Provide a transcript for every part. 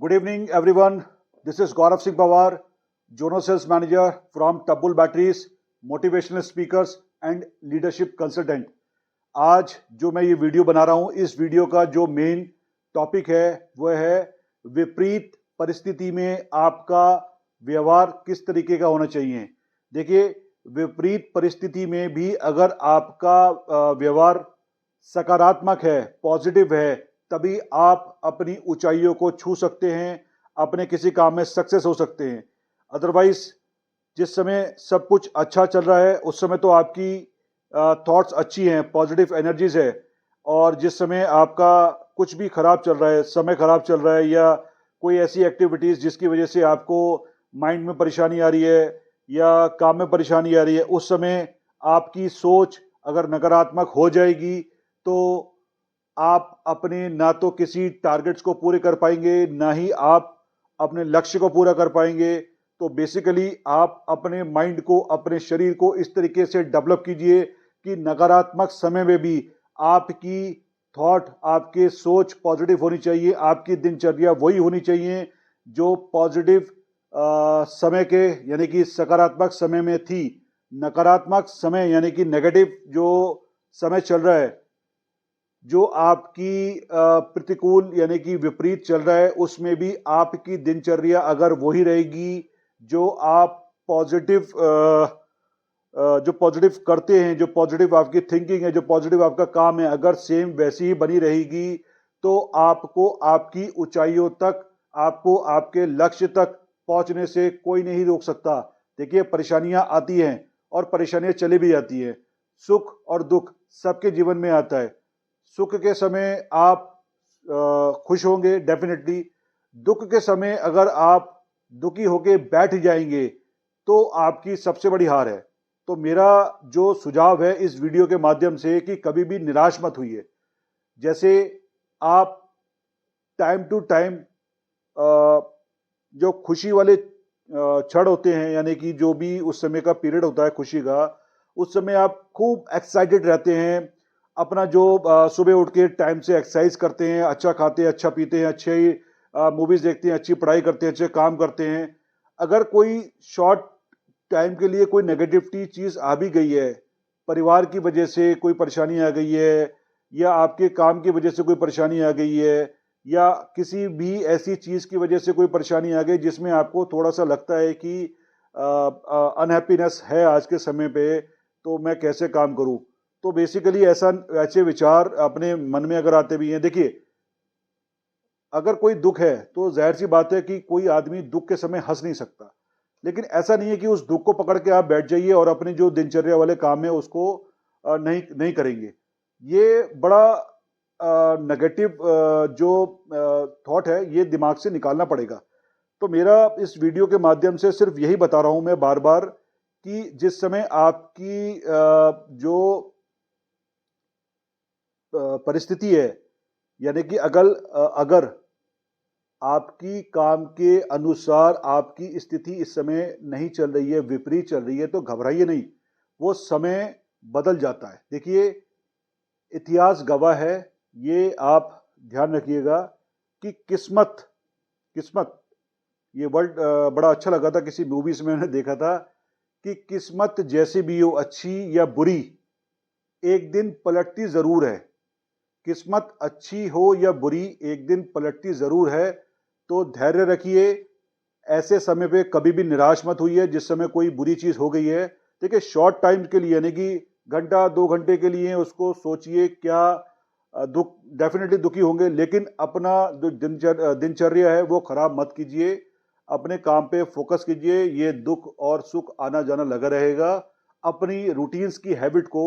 Good evening, everyone. This is Gaurav Singh Pawar, Jono Sales Manager from Tabul Batteries, motivational speakers and leadership consultant. आज जो मैं ये video बना रहा हूँ, इस वीडियो का जो मेन टॉपिक है वह है विपरीत परिस्थिति में आपका व्यवहार किस तरीके का होना चाहिए। देखिए, विपरीत परिस्थिति में भी अगर आपका व्यवहार सकारात्मक है, पॉजिटिव है, तभी आप अपनी ऊंचाइयों को छू सकते हैं, अपने किसी काम में सक्सेस हो सकते हैं। अदरवाइज जिस समय सब कुछ अच्छा चल रहा है उस समय तो आपकी थॉट्स अच्छी हैं, पॉजिटिव एनर्जीज है, और जिस समय आपका कुछ भी खराब चल रहा है, समय खराब चल रहा है, या कोई ऐसी एक्टिविटीज जिसकी वजह से आपको माइंड में परेशानी आ रही है या काम में परेशानी आ रही है, उस समय आपकी सोच अगर नकारात्मक हो जाएगी तो आप अपने ना तो किसी टारगेट्स को पूरे कर पाएंगे, ना ही आप अपने लक्ष्य को पूरा कर पाएंगे। तो बेसिकली आप अपने माइंड को, अपने शरीर को इस तरीके से डेवलप कीजिए कि नकारात्मक समय में भी आपकी थॉट, आपके सोच पॉजिटिव होनी चाहिए, आपकी दिनचर्या वही होनी चाहिए जो पॉजिटिव समय के यानी कि सकारात्मक समय में थी। नकारात्मक समय यानी कि नेगेटिव जो समय चल रहा है, जो आपकी प्रतिकूल यानी कि विपरीत चल रहा है, उसमें भी आपकी दिनचर्या अगर वही रहेगी जो आप पॉजिटिव जो पॉजिटिव करते हैं, जो पॉजिटिव आपकी थिंकिंग है, जो पॉजिटिव आपका काम है, अगर सेम वैसी ही बनी रहेगी तो आपको आपकी ऊंचाइयों तक, आपको आपके लक्ष्य तक पहुंचने से कोई नहीं रोक सकता। देखिए, परेशानियां आती हैं और परेशानियां चली भी जाती हैं। सुख और दुख सबके जीवन में आता है। सुख के समय आप खुश होंगे डेफिनेटली। दुख के समय अगर आप दुखी होके बैठ जाएंगे तो आपकी सबसे बड़ी हार है। तो मेरा जो सुझाव है इस वीडियो के माध्यम से कि कभी भी निराश मत होइए। जैसे आप टाइम टू टाइम जो खुशी वाले क्षण होते हैं, यानी कि जो भी उस समय का पीरियड होता है खुशी का, उस समय आप खूब एक्साइटेड रहते हैं। अपना जो सुबह उठ के टाइम से एक्सरसाइज करते हैं, अच्छा खाते हैं, अच्छा पीते हैं, अच्छे मूवीज देखते हैं, अच्छी पढ़ाई करते हैं, अच्छे काम करते हैं। अगर कोई शॉर्ट टाइम के लिए कोई नेगेटिविटी चीज आ भी गई है, परिवार की वजह से कोई परेशानी आ गई है, या आपके काम की वजह से कोई परेशानी आ गई है, या किसी भी ऐसी चीज की वजह से कोई परेशानी आ गई जिसमें आपको थोड़ा सा लगता है कि अनहैप्पीनेस है आज के समय पे, तो मैं कैसे काम करूं। तो बेसिकली ऐसे विचार अपने मन में अगर आते भी हैं, देखिए, अगर कोई दुख है तो जाहिर सी बात है कि कोई आदमी दुख के समय हंस नहीं सकता। लेकिन ऐसा नहीं है कि उस दुख को पकड़ के आप बैठ जाइए और अपनी जो दिनचर्या वाले काम है उसको नहीं नहीं करेंगे। ये बड़ा नेगेटिव जो थॉट है ये दिमाग से निकालना पड़ेगा। तो मेरा इस वीडियो के माध्यम से सिर्फ यही बता रहा हूं मैं बार बार कि जिस समय आपकी जो परिस्थिति है, यानी कि अगर आपकी काम के अनुसार आपकी स्थिति इस समय नहीं चल रही है, विपरीत चल रही है, तो घबराइए नहीं, वो समय बदल जाता है। देखिए, इतिहास गवाह है, ये आप ध्यान रखिएगा कि किस्मत किस्मत ये वर्ड बड़ा अच्छा लगा था, किसी मूवीज में मैंने देखा था कि किस्मत जैसी भी हो, अच्छी या बुरी, एक दिन पलटती जरूर है। किस्मत अच्छी हो या बुरी, एक दिन पलटती जरूर है। तो धैर्य रखिए। ऐसे समय पे कभी भी निराश मत होइए जिस समय कोई बुरी चीज हो गई है। देखिए, शॉर्ट टाइम के लिए यानी कि घंटा 2 घंटे के लिए उसको सोचिए, क्या दुख, डेफिनेटली दुखी होंगे, लेकिन अपना जो दिनचर्या है वो खराब मत कीजिए। अपने काम पे फोकस कीजिए। ये दुख और सुख आना जाना लगा रहेगा। अपनी रूटीन्स की हैबिट को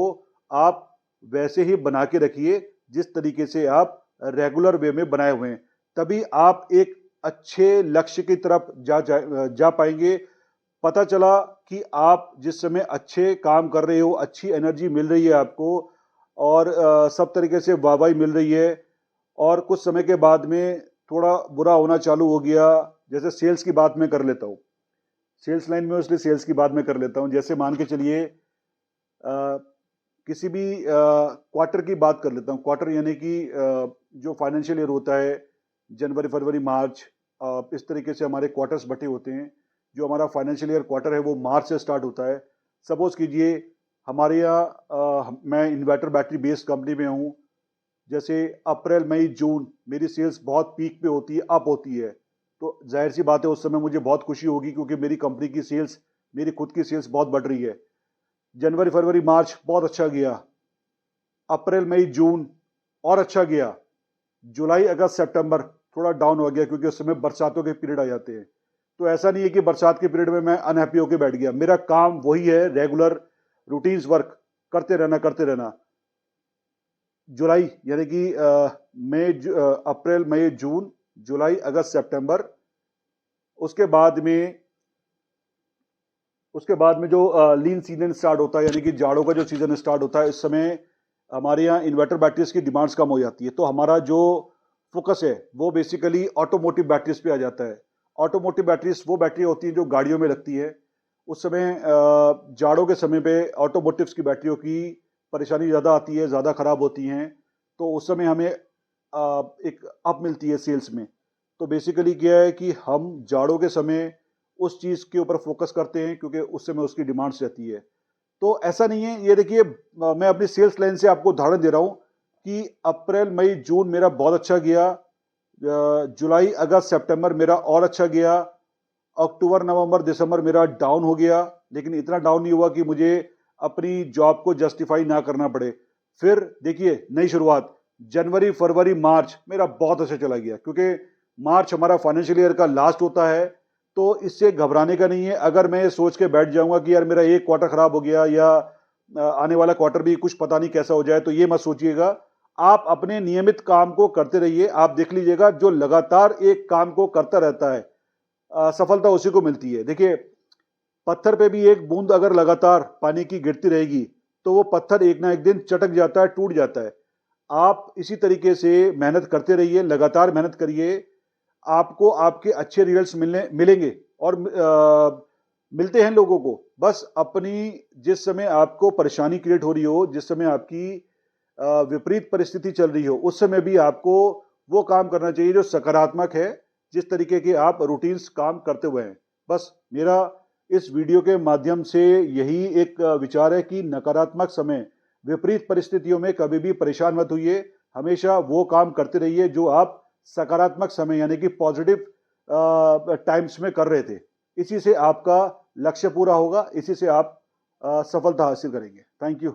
आप वैसे ही बना के रखिए जिस तरीके से आप रेगुलर वे में बनाए हुए हैं। तभी आप एक अच्छे लक्ष्य की तरफ जा पाएंगे। पता चला कि आप जिस समय अच्छे काम कर रहे हो, अच्छी एनर्जी मिल रही है आपको, और सब तरीके से वाहवाही मिल रही है, और कुछ समय के बाद में थोड़ा बुरा होना चालू हो गया। जैसे सेल्स की बात मैं कर लेता हूँ, सेल्स लाइन में, इसलिए सेल्स की बात मैं कर लेता हूँ। जैसे मान के चलिए किसी भी क्वार्टर की बात कर लेता हूँ। क्वार्टर यानी कि जो फाइनेंशियल ईयर होता है, जनवरी, फरवरी, मार्च, इस तरीके से हमारे क्वार्टर्स बटे होते हैं। जो हमारा फाइनेंशियल ईयर क्वार्टर है वो मार्च से स्टार्ट होता है। सपोज कीजिए हमारे यहाँ मैं इन्वर्टर बैटरी बेस्ड कंपनी में हूँ। जैसे अप्रैल मई जून मेरी सेल्स बहुत पीक पे होती है, अप होती है, तो जाहिर सी बात है उस समय मुझे बहुत खुशी होगी क्योंकि मेरी कंपनी की सेल्स, मेरी खुद की सेल्स बहुत बढ़ रही है। जनवरी फरवरी मार्च बहुत अच्छा गया, अप्रैल मई जून और अच्छा गया, जुलाई अगस्त सितंबर थोड़ा डाउन हो गया क्योंकि उस समय बरसातों के पीरियड आ जाते हैं। तो ऐसा नहीं है कि बरसात के पीरियड में मैं अनहैप्पी होकर बैठ गया। मेरा काम वही है, रेगुलर रूटीन्स वर्क करते रहना। जुलाई यानी कि अप्रैल मई जून जुलाई अगस्त सितंबर, उसके बाद में जो लीन सीजन स्टार्ट होता है यानी कि जाड़ों का जो सीजन स्टार्ट होता है, इस समय हमारे यहाँ इन्वर्टर बैटरीज की डिमांड्स कम हो जाती है। तो हमारा जो फोकस है वो बेसिकली ऑटोमोटिव बैटरीज पे आ जाता है। ऑटोमोटिव बैटरीज वो बैटरी होती हैं जो गाड़ियों में लगती है। उस समय जाड़ों के समय पे ऑटोमोटिव्स की बैटरियों की परेशानी ज़्यादा आती है, ज़्यादा ख़राब होती हैं, तो उस समय हमें एक अप मिलती है सेल्स में। तो बेसिकली क्या है कि हम जाड़ों के समय उस चीज़ के ऊपर फोकस करते हैं क्योंकि उस समय उसकी डिमांड्स रहती है। तो ऐसा नहीं है, ये देखिए मैं अपनी सेल्स लाइन से आपको उदाहरण दे रहा हूँ कि अप्रैल मई जून मेरा बहुत अच्छा गया, जुलाई अगस्त सितंबर मेरा और अच्छा गया, अक्टूबर नवंबर दिसंबर मेरा डाउन हो गया, लेकिन इतना डाउन नहीं हुआ कि मुझे अपनी जॉब को जस्टिफाई ना करना पड़े। फिर देखिए नई शुरुआत, जनवरी फरवरी मार्च मेरा बहुत अच्छा चला गया क्योंकि मार्च हमारा फाइनेंशियल ईयर का लास्ट होता है। तो इससे घबराने का नहीं है। अगर मैं सोच के बैठ जाऊंगा कि यार मेरा एक क्वार्टर खराब हो गया या आने वाला क्वार्टर भी कुछ पता नहीं कैसा हो जाए, तो ये मत सोचिएगा। आप अपने नियमित काम को करते रहिए। आप देख लीजिएगा जो लगातार एक काम को करता रहता है सफलता उसी को मिलती है। देखिए पत्थर पे भी एक बूंद अगर लगातार पानी की गिरती रहेगी तो वो पत्थर एक ना एक दिन चटक जाता है, टूट जाता है। आप इसी तरीके से मेहनत करते रहिए, लगातार मेहनत करिए, आपको आपके अच्छे रिजल्ट्स मिलेंगे। और मिलते हैं लोगों को। बस अपनी जिस समय आपको परेशानी क्रिएट हो रही हो, जिस समय आपकी विपरीत परिस्थिति चल रही हो, उस समय भी आपको वो काम करना चाहिए जो सकारात्मक है, जिस तरीके के आप रूटीन्स काम करते हुए हैं। बस मेरा इस वीडियो के माध्यम से यही एक विचार है कि नकारात्मक समय, विपरीत परिस्थितियों में कभी भी परेशान मत होइए। हमेशा वो काम करते रहिए जो आप सकारात्मक समय यानी कि पॉजिटिव टाइम्स में कर रहे थे। इसी से आपका लक्ष्य पूरा होगा, इसी से आप सफलता हासिल करेंगे। Thank you.